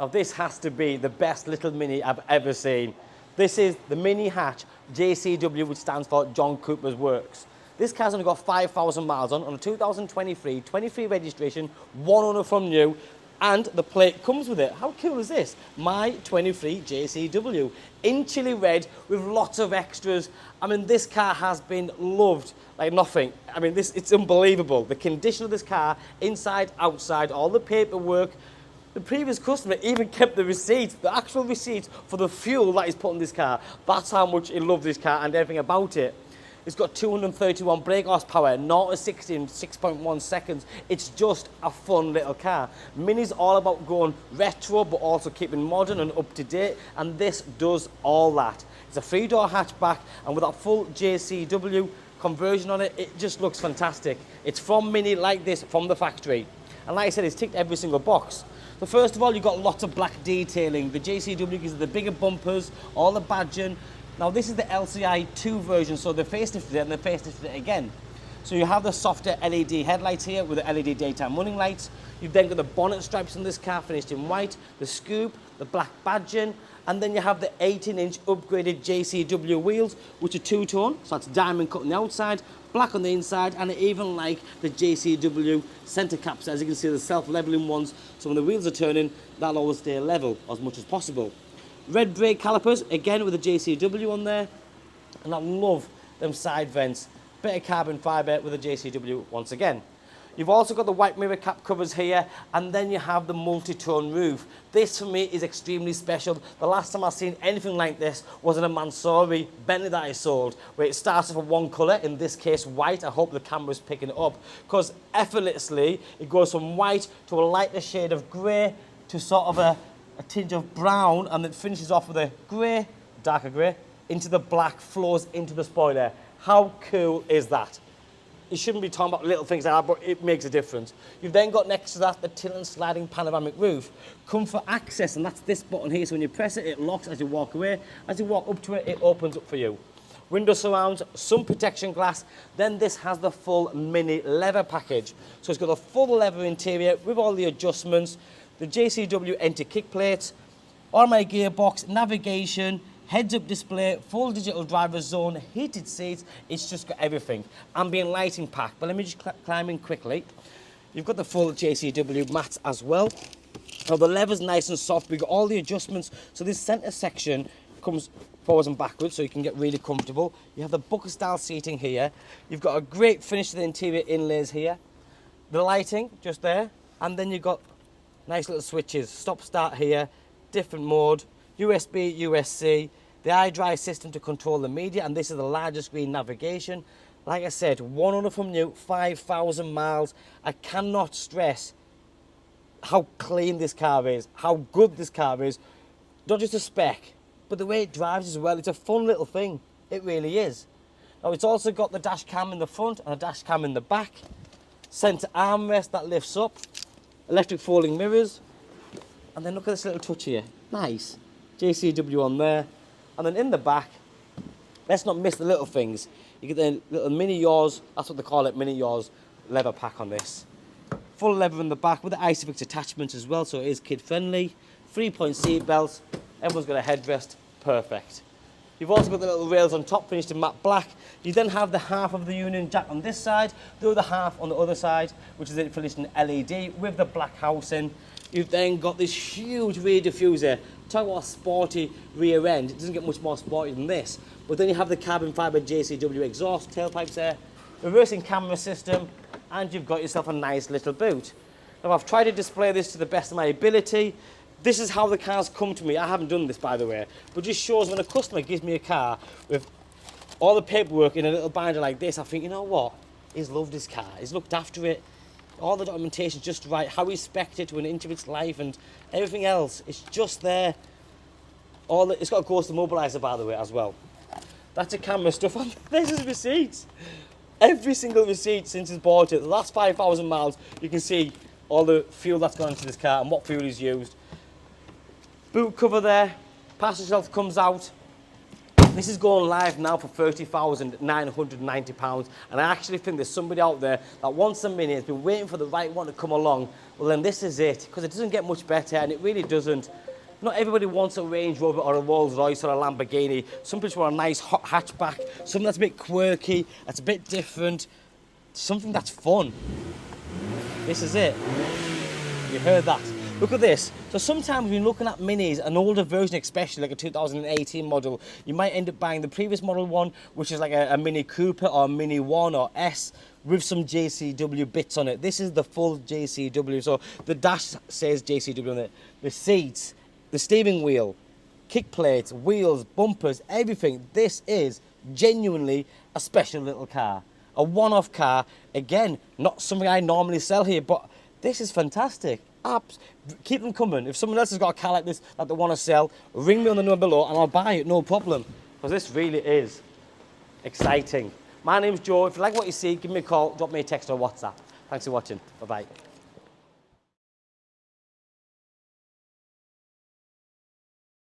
Now this has to be the best little Mini I've ever seen. This is the Mini Hatch JCW, which stands for John Cooper's Works. This car's only got 5,000 miles on a 2023, 23 registration, one owner from new, and the plate comes with it. How cool is this? My 23 JCW in Chilli Red with lots of extras. I mean, this car has been loved like nothing. I mean, it's unbelievable. The condition of this car, inside, outside, all the paperwork. The previous customer even kept the receipts, the actual receipts for the fuel that he's put in this car. That's how much he loved this car and everything about it. It's got 231 brake horsepower, 0 to 60 in 6.1 seconds. It's just a fun little car. Mini's all about going retro, but also keeping modern and up to date, and this does all that. It's a 3-door hatchback, and with that full JCW conversion on it, it just looks fantastic. It's from Mini like this, from the factory. And like I said, it's ticked every single box. So first of all, you've got lots of black detailing. The JCW gives you the bigger bumpers, all the badging. Now this is the LCI 2 version, so they facelifted it and they facelifted it again. So you have the softer LED headlights here with the LED daytime running lights. You've then got the bonnet stripes on this car finished in white, the scoop, the black badging, and then you have the 18-inch upgraded JCW wheels, which are two-tone, so that's diamond cut on the outside, black on the inside, and even like the JCW centre caps. As you can see, the self-leveling ones, so when the wheels are turning, that'll always stay level as much as possible. Red brake calipers, again with the JCW on there, and I love them side vents. Bit of carbon fibre with the JCW once again. You've also got the white mirror cap covers here, and then you have the multi-tone roof. This for me is extremely special. The last time I've seen anything like this was in a Mansory Bentley that I sold, where it starts off with one colour, in this case white. I hope the camera's picking it up, because effortlessly it goes from white to a lighter shade of grey to sort of a tinge of brown, and it finishes off with a grey, darker grey, into the black, flows into the spoiler. How cool is that? You shouldn't be talking about little things like that, but it makes a difference. You've then got next to that the tilt and sliding panoramic roof. Comfort access, and that's this button here, so when you press it, it locks as you walk away. As you walk up to it, it opens up for you. Window surrounds, sun protection glass. Then this has the full Mini leather package. So it's got a full leather interior with all the adjustments, the JCW anti-kick plates, automatic gearbox, navigation, heads-up display, full digital driver zone, heated seats. It's just got everything. Ambient lighting pack. But let me just climb in quickly. You've got the full JCW mats as well. Now the leather's nice and soft. We've got all the adjustments. So this centre section comes forwards and backwards, so you can get really comfortable. You have the bucket style seating here. You've got a great finish to the interior inlays here. The lighting just there, and then you've got nice little switches. Stop start here, different mode, USB, USB, the iDrive system to control the media, and this is the larger screen navigation. Like I said, one owner from new, 5,000 miles. I cannot stress how clean this car is, how good this car is. Not just a spec, but the way it drives as well. It's a fun little thing. It really is. Now it's also got the dash cam in the front and a dash cam in the back. Centre armrest that lifts up. Electric folding mirrors. And then look at this little touch here. Nice. JCW on there. And then in the back, let's not miss the little things. You get the little Mini Yours, that's what they call it, Mini Yours leather pack on this. Full leather in the back with the Isofix attachments as well, so it is kid friendly. 3-point seat belts. Everyone's got a headrest. Perfect. You've also got the little rails on top finished in matte black. You then have the half of the Union Jack on this side, the other half on the other side, which is finished in LED with the black housing. You've then got this huge rear diffuser. Talk about a sporty rear end. It doesn't get much more sporty than this. But then you have the carbon fibre JCW exhaust tailpipes there, reversing camera system, and you've got yourself a nice little boot. Now I've tried to display this to the best of my ability. This is how the cars come to me. I haven't done this, by the way, but just shows when a customer gives me a car with all the paperwork in a little binder like this, I think, you know what? He's loved his car. He's looked after it. All the documentation just right. How he spec'd it to an inch of its life and everything else. It's just there. It's got a Ghost Immobiliser, by the way, as well. That's a camera stuff on. There's his receipts. Every single receipt since he's bought it. The last 5,000 miles, you can see all the fuel that's gone into this car and what fuel he's used. Boot cover there, passenger shelf comes out. This is going live now for £30,990, and I actually think there's somebody out there that wants a Mini, has been waiting for the right one to come along. Well, then this is it, because it doesn't get much better, and it really doesn't. Not everybody wants a Range Rover or a Rolls Royce or a Lamborghini. Some people want a nice hot hatchback, something that's a bit quirky, that's a bit different, something that's fun. This is it. You heard that. Look at this. So sometimes when you're looking at Minis, an older version especially, like a 2018 model, you might end up buying the previous model one, which is like a Mini Cooper or a Mini 1 or S with some JCW bits on it. This is the full JCW. So the dash says JCW on it. The seats, the steering wheel, kick plates, wheels, bumpers, everything. This is genuinely a special little car. A one-off car. Again, not something I normally sell here, but this is fantastic. Keep them coming. If someone else has got a car like this that they want to sell, ring me on the number below and I'll buy it, no problem. Because this really is exciting. My name's Joe. If you like what you see, give me a call, drop me a text or WhatsApp. Thanks for watching. Bye-bye.